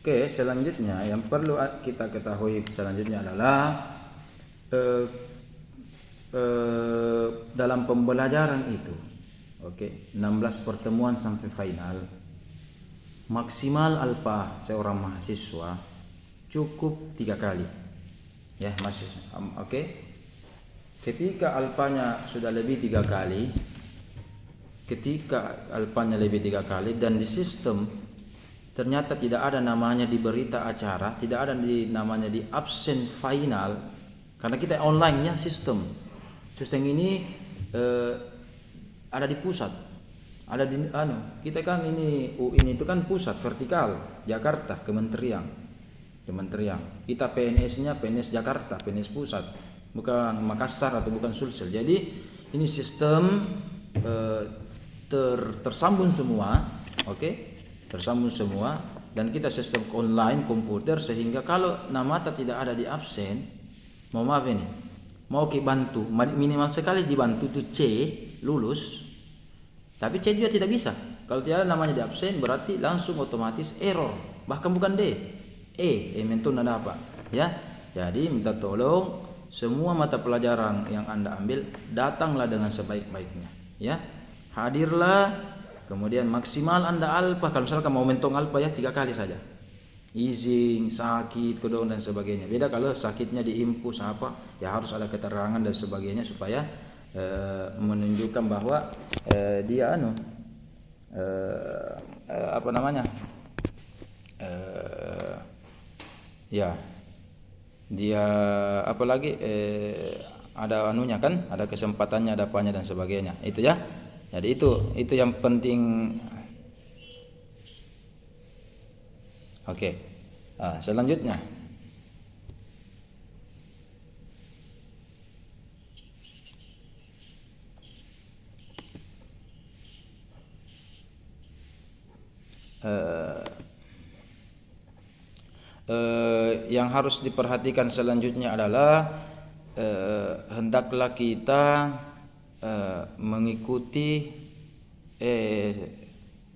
Oke, selanjutnya yang perlu kita ketahui selanjutnya adalah dalam pembelajaran itu, oke, 16 pertemuan sampai final, maksimal alfa seorang mahasiswa cukup 3 kali, ya masih, oke. Ketika alfanya sudah lebih 3 kali, dan di sistem ternyata tidak ada namanya di berita acara, tidak ada namanya di absen final, karena kita online ya sistem ini ada di pusat, ada di kita kan ini UIN itu kan pusat vertikal Jakarta, kementerian kita PNS-nya PNS Jakarta, PNS pusat, bukan Makassar atau bukan Sulsel. Jadi ini sistem tersambung semua, oke, tersambung semua, dan kita sistem online komputer, sehingga kalau nama tidak ada di absen, maaf ini, mau bantu minimal sekali dibantu tuh C lulus, tapi C juga tidak bisa kalau tidak ada namanya di absen, berarti langsung otomatis error, bahkan bukan D, mentu nada apa ya. Jadi minta tolong semua mata pelajaran yang Anda ambil, datanglah dengan sebaik-baiknya ya, hadirlah, kemudian maksimal Anda alfa. Kalau misalkan mau mentong alfa ya 3 kali saja, izin, sakit, kedong dan sebagainya. Beda kalau sakitnya di impus apa, ya harus ada keterangan dan sebagainya supaya menunjukkan bahwa dia apa namanya, ya dia apalagi ada anunya kan, ada kesempatannya, ada apanya dan sebagainya, itu ya. Jadi itu yang penting. Oke. Selanjutnya yang harus diperhatikan selanjutnya adalah hendaklah kita mengikuti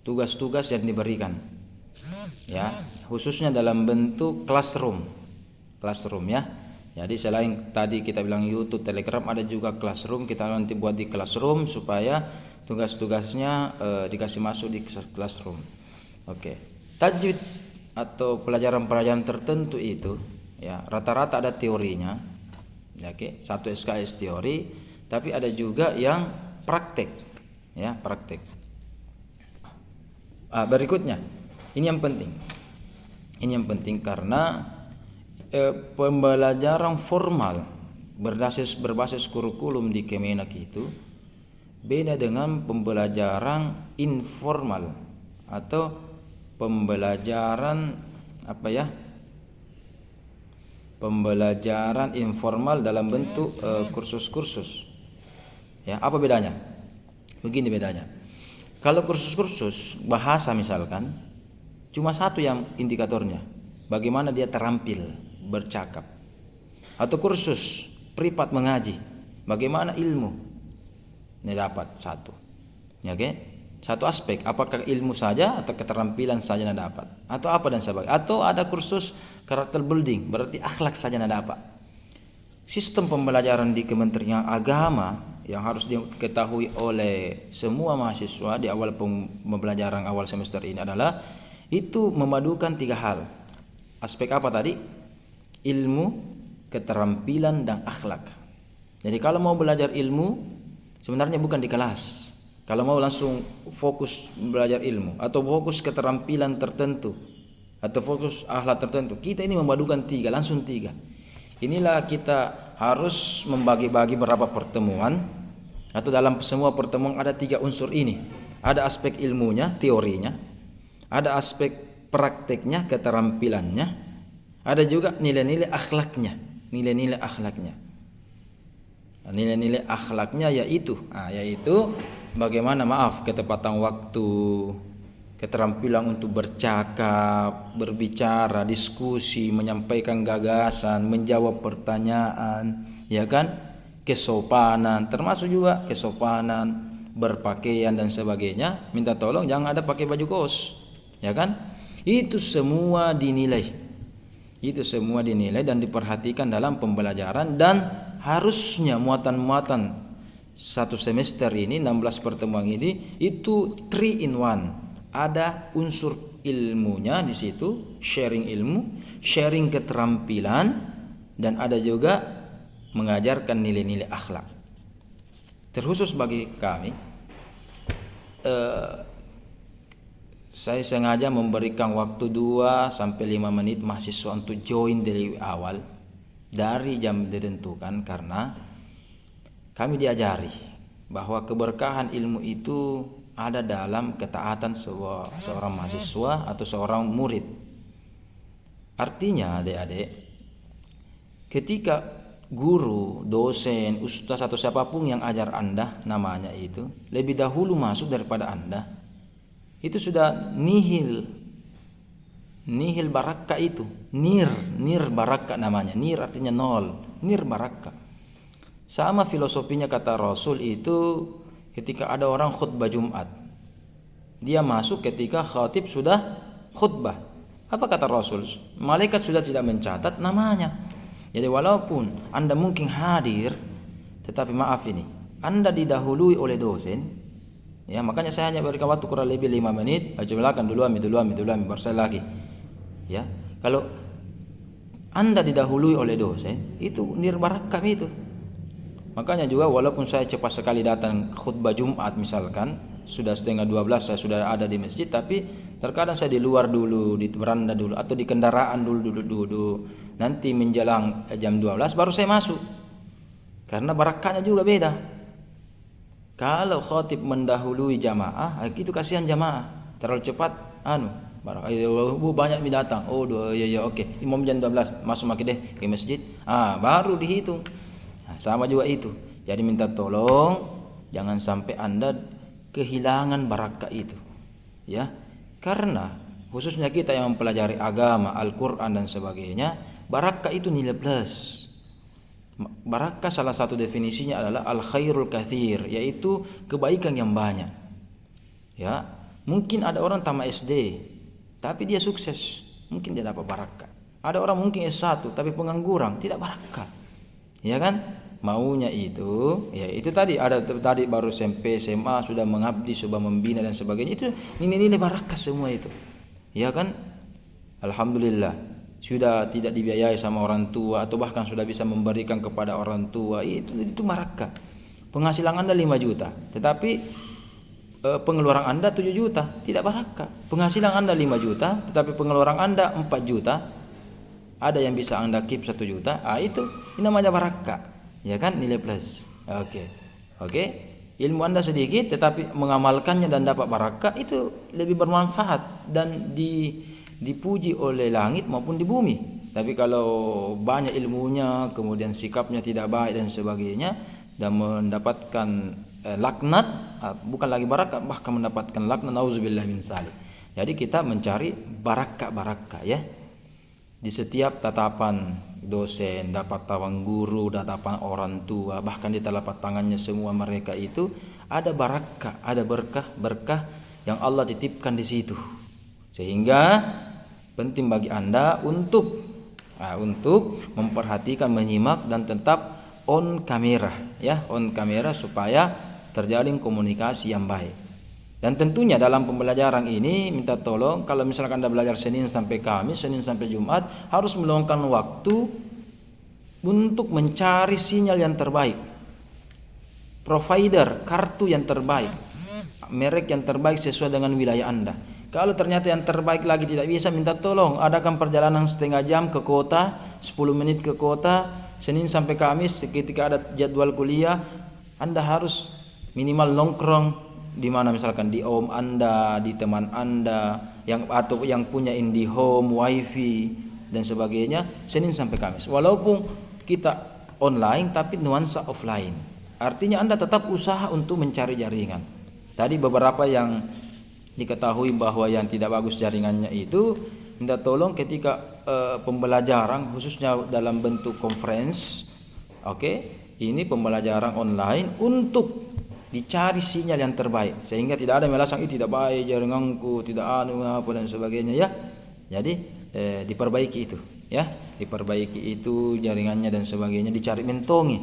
tugas-tugas yang diberikan ya, khususnya dalam bentuk classroom ya. Jadi selain tadi kita bilang YouTube, Telegram, ada juga classroom. Kita nanti buat di classroom supaya tugas-tugasnya dikasih masuk di classroom. Oke. Tajwid atau pelajaran-pelajaran tertentu itu ya rata-rata ada teorinya ya, oke, 1 SKS teori, tapi ada juga yang praktek ya, praktek. Berikutnya ini yang penting karena pembelajaran formal berbasis kurikulum di Kemenak itu beda dengan pembelajaran informal atau pembelajaran pembelajaran informal dalam bentuk kursus-kursus ya. Apa bedanya? Begini bedanya. Kalau kursus-kursus bahasa misalkan cuma satu yang indikatornya, bagaimana dia terampil bercakap. Atau kursus privat mengaji, bagaimana ilmu ini dapat satu ya, oke. Satu aspek, apakah ilmu saja atau keterampilan saja yang dapat, atau apa dan sebagainya. Atau ada kursus karakter building, berarti akhlak saja yang dapat. Sistem pembelajaran di Kementerian Agama yang harus diketahui oleh semua mahasiswa di awal pembelajaran awal semester ini adalah itu memadukan 3 hal. Aspek apa tadi? Ilmu, keterampilan, dan akhlak. Jadi kalau mau belajar ilmu sebenarnya bukan di kelas. Kalau mau langsung fokus belajar ilmu atau fokus keterampilan tertentu atau fokus akhlak tertentu, kita ini memadukan 3, langsung 3. Inilah kita harus membagi-bagi berapa pertemuan, atau dalam semua pertemuan ada 3 unsur ini. Ada aspek ilmunya, teorinya, ada aspek prakteknya, keterampilannya, ada juga nilai-nilai akhlaknya. Nilai-nilai akhlaknya yaitu bagaimana ketepatan waktu, keterampilan untuk bercakap, berbicara, diskusi, menyampaikan gagasan, menjawab pertanyaan, ya kan? Kesopanan, termasuk juga kesopanan, berpakaian dan sebagainya. Minta tolong jangan ada pakai baju kos, ya kan? Itu semua dinilai. Itu semua dinilai dan diperhatikan dalam pembelajaran, dan harusnya muatan-muatan satu semester ini 16 pertemuan ini itu 3 in 1. Ada unsur ilmunya di situ, sharing ilmu, sharing keterampilan, dan ada juga mengajarkan nilai-nilai akhlak. Terkhusus bagi kami, saya sengaja memberikan waktu 2 sampai 5 menit mahasiswa untuk join dari awal, dari jam ditentukan, karena kami diajari bahwa keberkahan ilmu itu ada dalam ketaatan seorang mahasiswa atau seorang murid. Artinya adik-adik, ketika guru, dosen, ustaz atau siapapun yang ajar Anda namanya itu lebih dahulu masuk daripada Anda, itu sudah nihil barakah itu. Nir barakah namanya. Nir artinya nol, nir barakah. Sama filosofinya kata Rasul itu, ketika ada orang khutbah Jumat, dia masuk ketika khatib sudah khutbah. Apa kata Rasul? Malaikat sudah tidak mencatat namanya. Jadi walaupun Anda mungkin hadir, tetapi maaf ini, Anda didahului oleh dosen. Ya, makanya saya hanya berikan waktu kurang lebih 5 menit. Silakan dulu baru saya lagi. Ya, kalau Anda didahului oleh dosen, itu nirbarakam itu. Makanya juga walaupun saya cepat sekali datang khutbah Jumat misalkan, sudah setengah 12 saya sudah ada di masjid, tapi terkadang saya di luar dulu, di beranda dulu, atau di kendaraan dulu. Nanti menjelang jam 12 baru saya masuk. Karena barakahnya juga beda. Kalau khatib mendahului jamaah, itu kasihan jamaah. Terlalu cepat, banyak datang. Oke. Imam jam 12 masuk deh ke masjid. Baru dihitung. Sama juga itu. Jadi minta tolong jangan sampai Anda kehilangan barakah itu. Ya. Karena khususnya kita yang mempelajari agama, Al-Qur'an dan sebagainya, barakah itu nilai plus. Barakah salah satu definisinya adalah al-khairul katsir, yaitu kebaikan yang banyak. Ya, mungkin ada orang tamat SD tapi dia sukses, mungkin dia dapat barakah. Ada orang mungkin S1 tapi pengangguran, tidak barakah. Ya kan? Maunya itu, ya itu tadi baru SMP, SMA sudah mengabdi, sudah membina dan sebagainya. Itu nilai-nilai barakah semua itu. Ya kan? Alhamdulillah. Sudah tidak dibiayai sama orang tua atau bahkan sudah bisa memberikan kepada orang tua, itu barakah. Penghasilan Anda 5 juta, tetapi pengeluaran Anda 7 juta, tidak barakah. Penghasilan Anda 5 juta, tetapi pengeluaran Anda 4 juta, ada yang bisa Anda keep 1 juta, itu namanya barakah. Ya kan, nilai plus. Oke. Ilmu Anda sedikit tetapi mengamalkannya dan dapat barakah, itu lebih bermanfaat dan dipuji oleh langit maupun di bumi. Tapi kalau banyak ilmunya kemudian sikapnya tidak baik dan sebagainya dan mendapatkan laknat, bukan lagi barakah, bahkan mendapatkan laknat, nauzubillah min dzalik. Jadi kita mencari barakah ya. Di setiap tatapan dosen, dapat tatapan guru, tatapan orang tua, bahkan di telapak tangannya semua mereka itu ada barakah, ada berkah yang Allah titipkan di situ. Sehingga penting bagi Anda untuk memperhatikan, menyimak dan tetap on kamera ya, on kamera supaya terjalin komunikasi yang baik. Dan tentunya dalam pembelajaran ini minta tolong, kalau misalkan Anda belajar Senin sampai Kamis, Senin sampai Jumat, harus meluangkan waktu untuk mencari sinyal yang terbaik, provider kartu yang terbaik, merek yang terbaik sesuai dengan wilayah Anda. Kalau ternyata yang terbaik lagi tidak bisa, minta tolong adakan perjalanan setengah jam ke kota, 10 menit ke kota, Senin sampai Kamis. Ketika ada jadwal kuliah, Anda harus minimal nongkrong di mana, misalkan di om Anda, di teman Anda atau yang punya IndiHome, WiFi dan sebagainya, Senin sampai Kamis. Walaupun kita online tapi nuansa offline. Artinya Anda tetap usaha untuk mencari jaringan. Tadi beberapa yang diketahui bahwa yang tidak bagus jaringannya itu, minta tolong ketika pembelajaran khususnya dalam bentuk conference, ini pembelajaran online untuk dicari sinyal yang terbaik sehingga tidak ada melasan itu tidak baik jaringanku, tidak apa dan sebagainya ya. Jadi diperbaiki itu ya, diperbaiki itu jaringannya dan sebagainya, dicari mentongi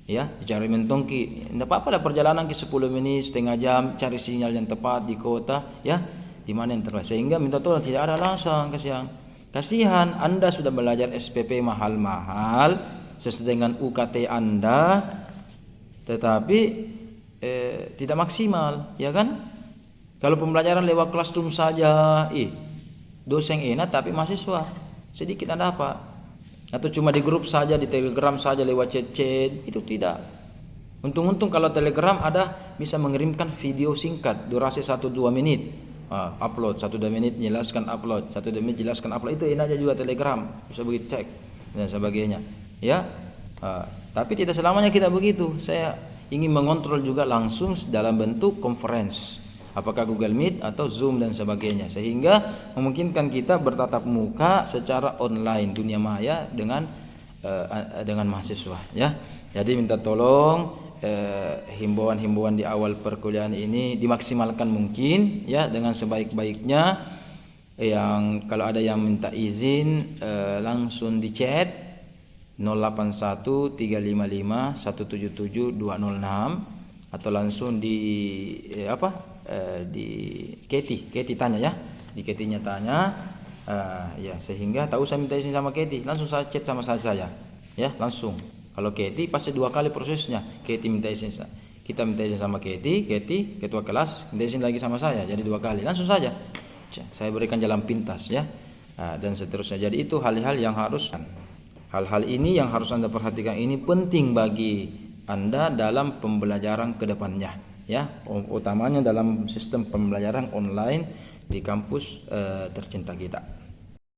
ya, dicari mentongki. Tidak apa-apa lah perjalanan ke 10 menit setengah jam cari sinyal yang tepat di kota ya, di mana yang terbaik, sehingga minta tolong tidak ada alasan. Kasihan Anda sudah belajar SPP mahal-mahal sesuai dengan UKT Anda, tetapi tidak maksimal, ya kan? Kalau pembelajaran lewat classroom saja, dosen enak tapi mahasiswa sedikit Anda dapat. Atau cuma di grup saja, di Telegram saja lewat chat-chat, itu tidak. Untung-untung kalau Telegram ada bisa mengirimkan video singkat durasi 1-2 menit. Upload 1-2 menit jelaskan upload, 1-2 menit jelaskan upload, itu enaknya juga Telegram, bisa begitu cek dan sebagainya ya. Tapi tidak selamanya kita begitu. Saya ingin mengontrol juga langsung dalam bentuk conference, apakah Google Meet atau Zoom dan sebagainya, sehingga memungkinkan kita bertatap muka secara online dunia maya dengan mahasiswa ya. Jadi minta tolong himbauan-himbauan di awal perkuliahan ini dimaksimalkan mungkin ya dengan sebaik-baiknya. Yang kalau ada yang minta izin langsung di chat 081355177206 atau langsung di di Keti tanya ya, di Ketinya tanya ya, sehingga tahu saya minta izin sama Keti langsung saya chat sama saya ya langsung. Kalau Keti pasti 2 kali prosesnya. Keti minta izin, kita minta izin sama Keti ketua kelas minta izin lagi sama saya, jadi 2 kali langsung saja saya berikan jalan pintas ya, dan seterusnya. Jadi itu hal-hal ini yang harus Anda perhatikan, ini penting bagi Anda dalam pembelajaran kedepannya ya, utamanya dalam sistem pembelajaran online di kampus tercinta kita.